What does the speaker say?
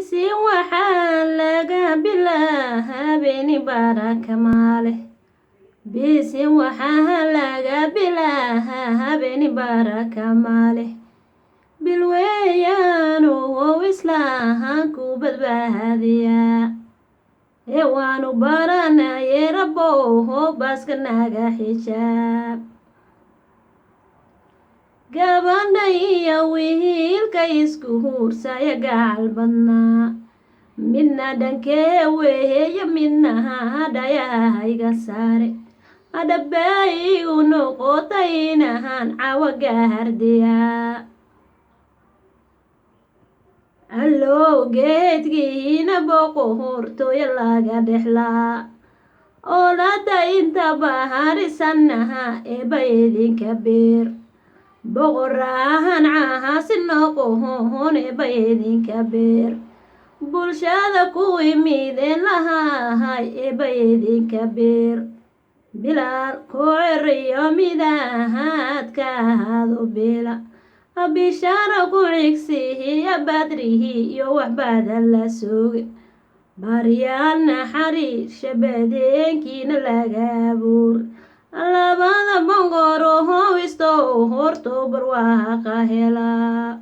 bisi waxaa laga bilaabay baraka male bisi waxaa laga bilaabay baraka male bilweeyaanu islahan ku badbaadiya waanu baranaye rabow baaska naga xijaab gabadha iyo wiilka isku huursaya gacal badnaa midna dhankee weeye midna hadhayahayga saare adhabay u noqotay inahan cawa gahardiyaa allow geedkiina boqortooyo laga dhexlaa oolada inta baharisanaha eeba idinka beer boqorahan cahaasi noqohon eeba idinka beer bulshada kuwii mideen lahahay eeba idinka beer bilaal koo ceriyo midahaad ka ahaado bila bishaara ku cigsihiya badrihi iyo waxbaada la sooge baryaal naxariis shabadeenkiina laga abuur labada bongoro howisto horto barwaaqa helaa